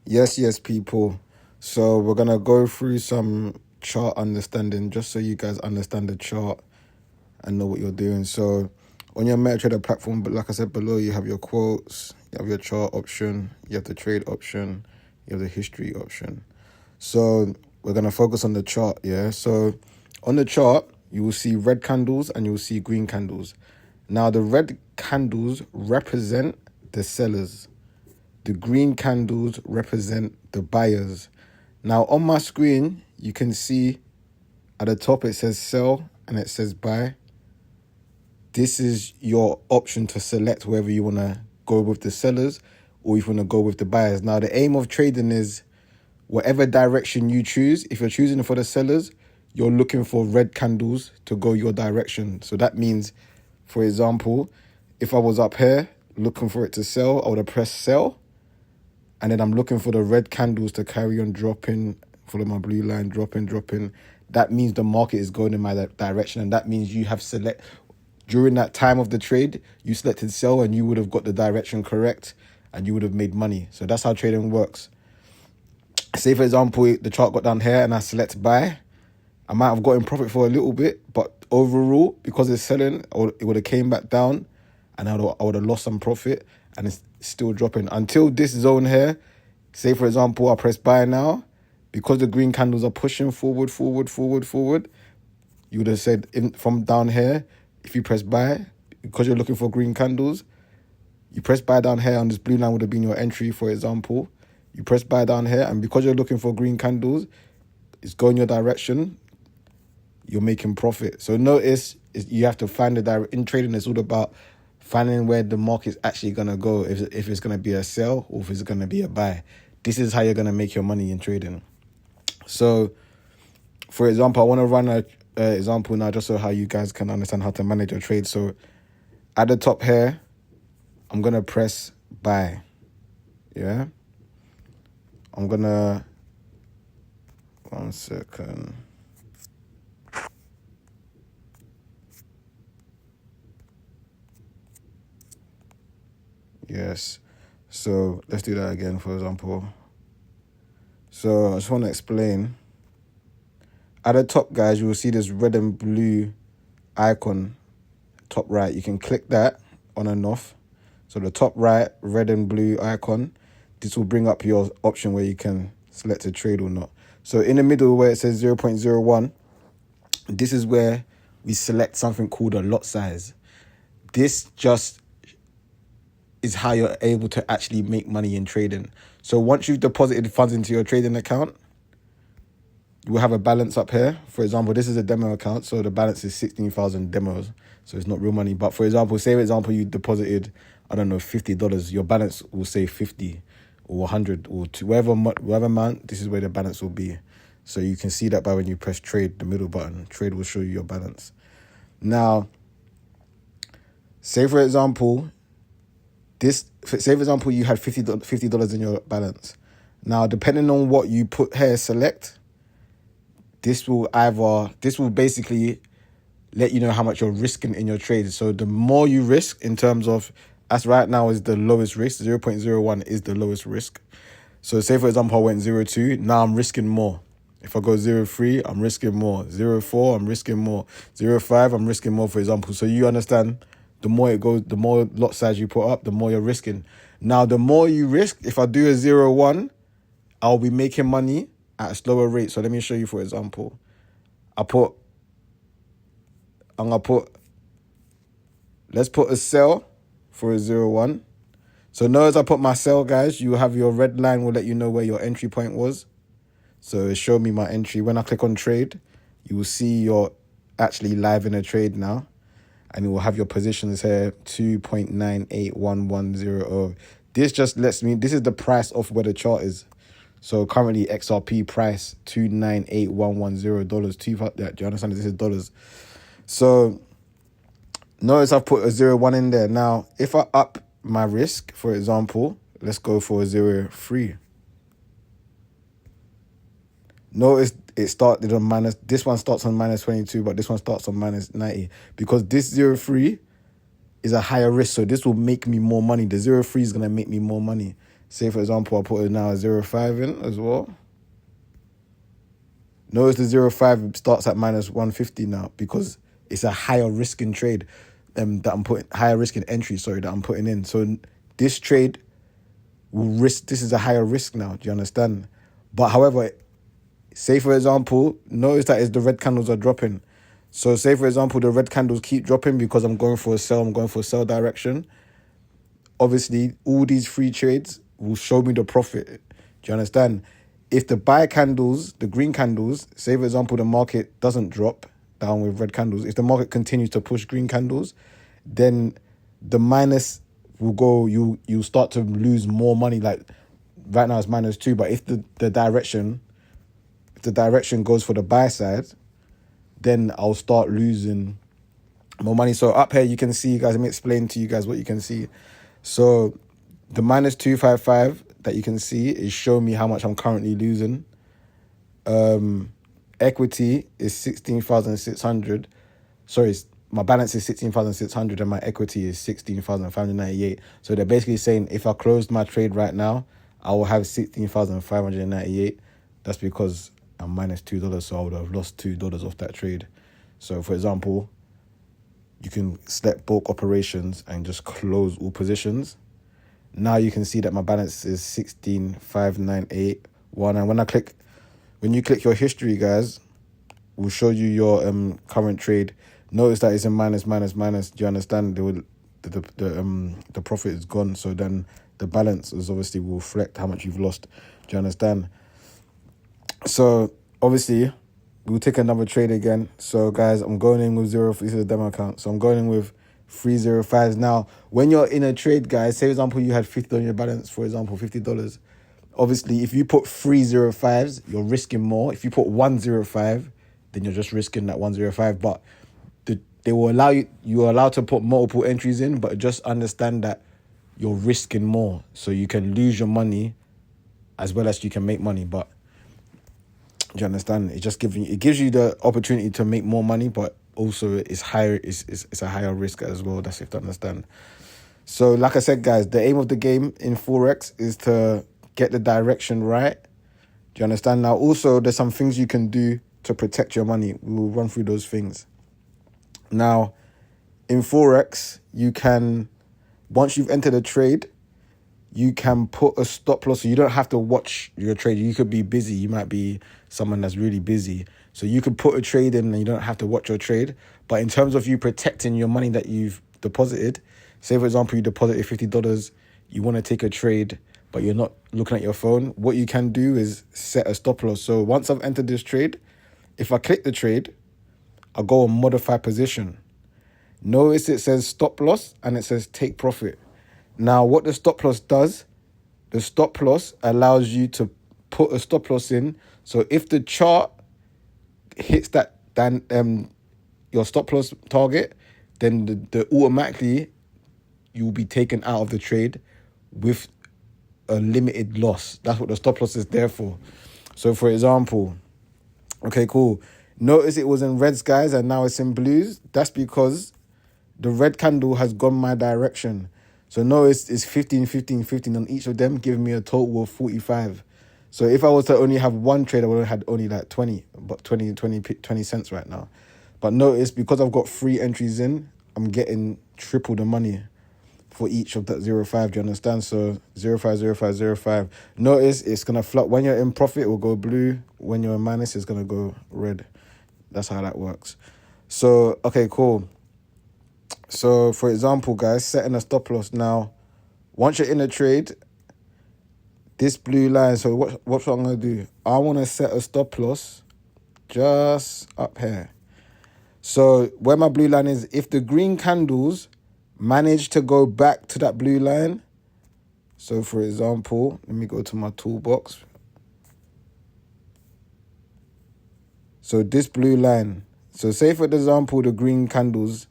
Yes, people. So we're gonna go through some chart understanding just so you guys understand the chart and know what you're doing. So on your MetaTrader platform, but like I said below, you have your quotes, you have your chart option, you have the trade option, you have the history option. So we're gonna focus on the chart, yeah. So on the chart, you will see red candles and you will see green candles. Now the red candles represent the sellers. The green candles represent the buyers. Now on my screen, you can see at the top it says sell and it says buy. This is your option to select whether you want to go with the sellers or if you want to go with the buyers. Now the aim of trading is whatever direction you choose. If you're choosing for the sellers, you're looking for red candles to go your direction. So that means, for example, if I was up here looking for it to sell, I would have pressed sell. And then I'm looking for the red candles to carry on dropping, follow my blue line, dropping. That means the market is going in my direction. And that means you have during that time of the trade, you selected sell and you would have got the direction correct and you would have made money. So that's how trading works. Say, for example, the chart got down here and I select buy. I might have gotten profit for a little bit, but overall, because it's selling, it would have came back down and I would have lost some profit, and it's still dropping until this zone here. Say, for example, I press buy now. Because the green candles are pushing forward, you would have said from down here, if you press buy, because you're looking for green candles, you press buy down here and this blue line would have been your entry, for example. You press buy down here, and because you're looking for green candles, it's going your direction, you're making profit. So notice you have to find in trading, it's all about finding where the market's actually going to go, if it's going to be a sell or if it's going to be a buy. This is how you're going to make your money in trading. So, for example, I want to run an example now just so how you guys can understand how to manage your trade. So, at the top here, I'm going to press buy. Yeah? I'm going to... 1 second. Yes. So let's do that again, for example. So I just want to explain. At the top, guys, you will see this red and blue icon, top right. You can click that on and off. So the top right, red and blue icon, this will bring up your option where you can select a trade or not. So in the middle where it says 0.01, this is where we select something called a lot size. This just is how you're able to actually make money in trading. So once you've deposited funds into your trading account, you will have a balance up here. For example, this is a demo account, so the balance is 16,000 demos. So it's not real money. But for example, you deposited, I don't know, $50. Your balance will say 50 or 100 or whatever amount. This is where the balance will be. So you can see that by when you press trade, the middle button, trade will show you your balance. Now, say for example, you had $50 in your balance. Now, depending on what you put here, select, this will basically let you know how much you're risking in your trade. So the more you risk in terms of, as right now is the lowest risk, 0.01 is the lowest risk. So say for example, I went 0.2, now I'm risking more. If I go 0.3, I'm risking more. 0.4, I'm risking more. 0.5, I'm risking more, for example. So you understand, the more it goes, the more lot size you put up, the more you're risking. Now, the more you risk, if I do a 0.1, I'll be making money at a slower rate. So let me show you, for example. Let's put a sell for a 0.1. So notice I put my sell, guys. You have your red line will let you know where your entry point was. So it showed me my entry. When I click on trade, you will see you're actually live in a trade now. And it will have your positions here, 2.981100. This just lets me, this is the price of where the chart is. So currently XRP price, $298,110. Do you understand? This is dollars. So notice I've put a 0.1 in there. Now, if I up my risk, for example, let's go for a 0.3. Notice it started on minus, this one starts on minus 22, but this one starts on minus 90. Because this 0.3 is a higher risk, so this will make me more money. The 0.3 is going to make me more money. Say, for example, I put it now 0.5 in as well. Notice the 0.5 starts at minus 150 now because it's a higher risk in trade that I'm putting, higher risk in entry, that I'm putting in. So this trade will risk, this is a higher risk now, do you understand? But however, say for example, notice that the red candles are dropping. So say for example, the red candles keep dropping because I'm going for a sell direction. Obviously, all these free trades will show me the profit. Do you understand? If the buy candles, the green candles, say for example, the market doesn't drop down with red candles, if the market continues to push green candles, then the minus will go, you start to lose more money. Like right now it's -2, but if the direction goes for the buy side, then I'll start losing more money. So up here you can see, guys, let me explain to you guys what you can see. So the -255 that you can see is showing me how much I'm currently losing. Equity is 16,600. Sorry, my balance is 16,600 and my equity is 16,598. So they're basically saying if I closed my trade right now, I will have 16,598. That's because I'm -$2, so I would have lost $2 off that trade. So for example, you can select bulk operations and just close all positions. Now you can see that my balance is 16,598.1. And when you click your history, guys, will show you your current trade. Notice that it's in minus. Do you understand? The profit is gone. So then the balance is obviously will reflect how much you've lost. Do you understand? So obviously we'll take another trade again. So guys, I'm going in with this is a demo account. So I'm going in with 305s. Now, when you're in a trade, guys, say for example you had $50 on your balance, for example, $50. Obviously, if you put 305s, you're risking more. If you put 105, then you're just risking that 105. But they will allow you're allowed to put multiple entries in, but just understand that you're risking more. So you can lose your money as well as you can make money. But do you understand? It gives you the opportunity to make more money, but also it's higher. It's a higher risk as well. That's if to understand. So like I said, guys, the aim of the game in Forex is to get the direction right. Do you understand? Now, also, there's some things you can do to protect your money. We'll run through those things. Now, in Forex, you can, once you've entered a trade, you can put a stop loss. So you don't have to watch your trade. You could be busy. You might be someone that's really busy. So you could put a trade in and you don't have to watch your trade. But in terms of you protecting your money that you've deposited, say, for example, you deposited $50, you want to take a trade, but you're not looking at your phone, what you can do is set a stop loss. So once I've entered this trade, if I click the trade, I'll go on modify position. Notice it says stop loss and it says take profit. Now, what the stop loss does, the stop loss allows you to put a stop loss in. So if the chart hits that, then your stop loss target, then the automatically you will be taken out of the trade with a limited loss. That's what the stop loss is there for. So for example, okay, cool. Notice it was in reds, guys, and now it's in blues. That's because the red candle has gone my direction. So notice it's 15, 15, 15 on each of them, giving me a total of 45. So if I was to only have one trade, I would have had only like 20 cents right now. But notice, because I've got 3 entries in, I'm getting triple the money for each of that 0.5. Do you understand? So 0.5, 0.5, 0.5. Notice it's going to flop. When you're in profit, it will go blue. When you're in minus, it's going to go red. That's how that works. So, okay, cool. So, for example, guys, setting a stop loss. Now, once you're in a trade, this blue line, so what I'm going to do? I want to set a stop loss just up here. So, where my blue line is, if the green candles manage to go back to that blue line, so for example, let me go to my toolbox. So this blue line, so say for example, the green candles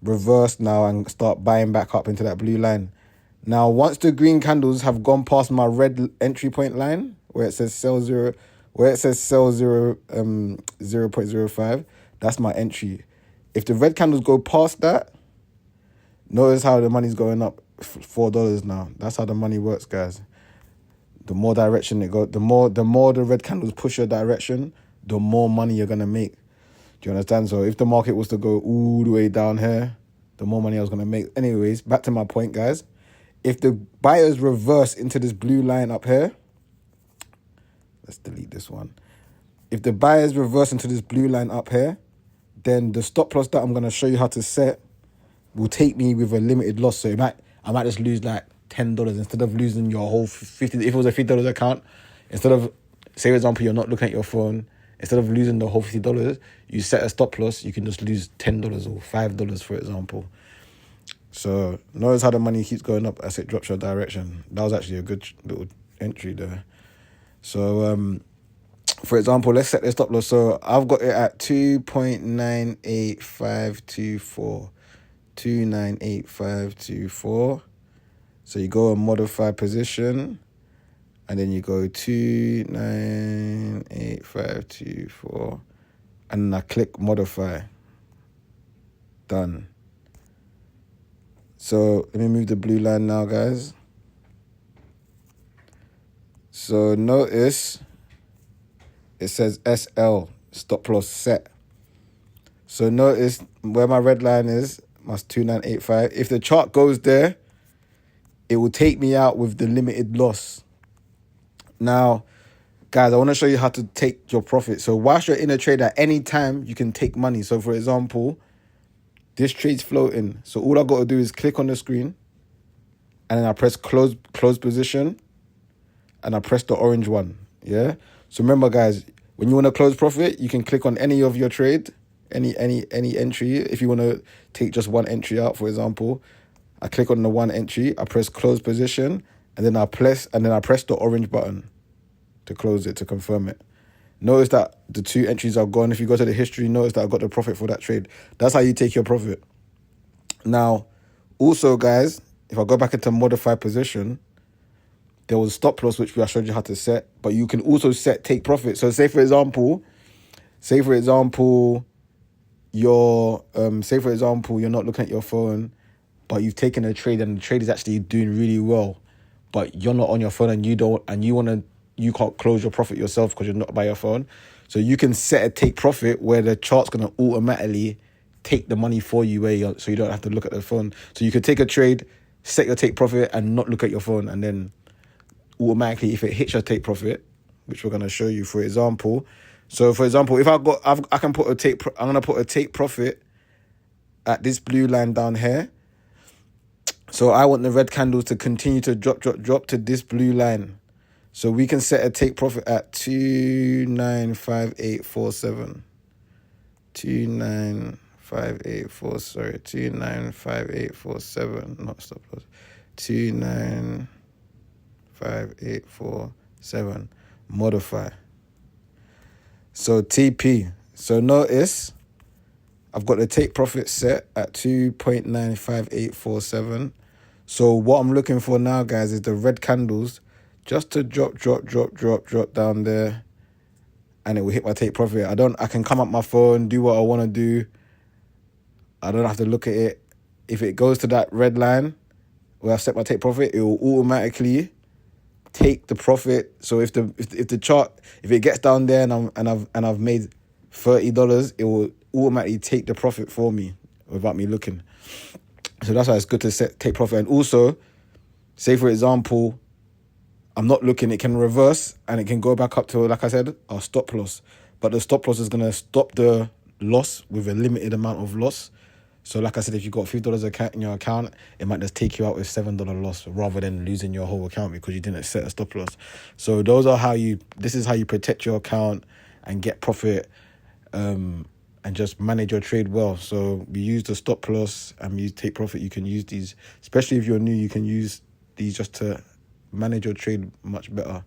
reverse now and start buying back up into that blue line. Now, once the green candles have gone past my red entry point line, where it says sell 0.05, that's my entry. If the red candles go past that, notice how the money's going up $4 now. That's how the money works, guys. The more direction it goes, the more the red candles push your direction, the more money you're gonna make. Do you understand? So if the market was to go all the way down here, the more money I was gonna make. Anyways, back to my point, guys. If the buyers reverse into this blue line up here, let's delete this one. If the buyers reverse into this blue line up here, then the stop loss that I'm gonna show you how to set will take me with a limited loss. So I might just lose like $10 instead of losing your whole 50. If it was a $50 account, instead of, say for example, you're not looking at your phone, instead of losing the whole $50, you set a stop loss, you can just lose $10 or $5, for example. So notice how the money keeps going up as it drops your direction. That was actually a good little entry there. So for example, let's set the stop loss. So I've got it at 2.98524. 2.98524. So you go and modify position, and then you go 2.98524, and then I click modify. Done. So let me move the blue line now, guys. So notice it says SL, stop loss set. So notice where my red line is, my 2.985. If the chart goes there, it will take me out with the limited loss. Now, guys, I want to show you how to take your profit. So whilst you're in a trade, at any time, you can take money. So for example, this trade's floating. So all I got to do is click on the screen, and then I press close position, and I press the orange one. Yeah. So remember, guys, when you want to close profit, you can click on any of your trade, any entry. If you want to take just one entry out, for example, I click on the one entry, I press close position, and then I press the orange button to close it, to confirm it. Notice that the two entries are gone. If you go to the history, notice that I got the profit for that trade. That's how you take your profit. Now, also, guys, if I go back into modify position, there was stop loss, which I showed you how to set, but you can also set take profit. So say for example, you're not looking at your phone, but you've taken a trade and the trade is actually doing really well, but you're not on your phone and you can't close your profit yourself because you're not by your phone. So you can set a take profit where the chart's going to automatically take the money for you, so you don't have to look at the phone. So you could take a trade, set your take profit and not look at your phone, and then automatically, if it hits your take profit, which we're going to show you, for example. So for example, if I'm going to put a take profit at this blue line down here. So I want the red candles to continue to drop to this blue line. So we can set a take profit at 2.95847. 2.95847, not stop loss. 2.95847. Modify. So TP. So notice I've got the take profit set at 2.95847. So what I'm looking for now, guys, is the red candles just to drop down there, and it will hit my take profit. I can come up my phone, do what I want to do. I don't have to look at it. If it goes to that red line where I've set my take profit, it will automatically take the profit. So if the chart, if it gets down there and I've made $30, it will automatically take the profit for me without me looking. So that's why it's good to take profit. And also, say for example, I'm not looking, it can reverse and it can go back up to, like I said, our stop loss. But the stop loss is going to stop the loss with a limited amount of loss. So like I said, if you've got $50 in your account, it might just take you out with $7 loss rather than losing your whole account because you didn't set a stop loss. So this is how you protect your account and get profit, and just manage your trade well. So we use the stop loss and we take profit. You can use these, especially if you're new, you can use these just to manage your trade much better.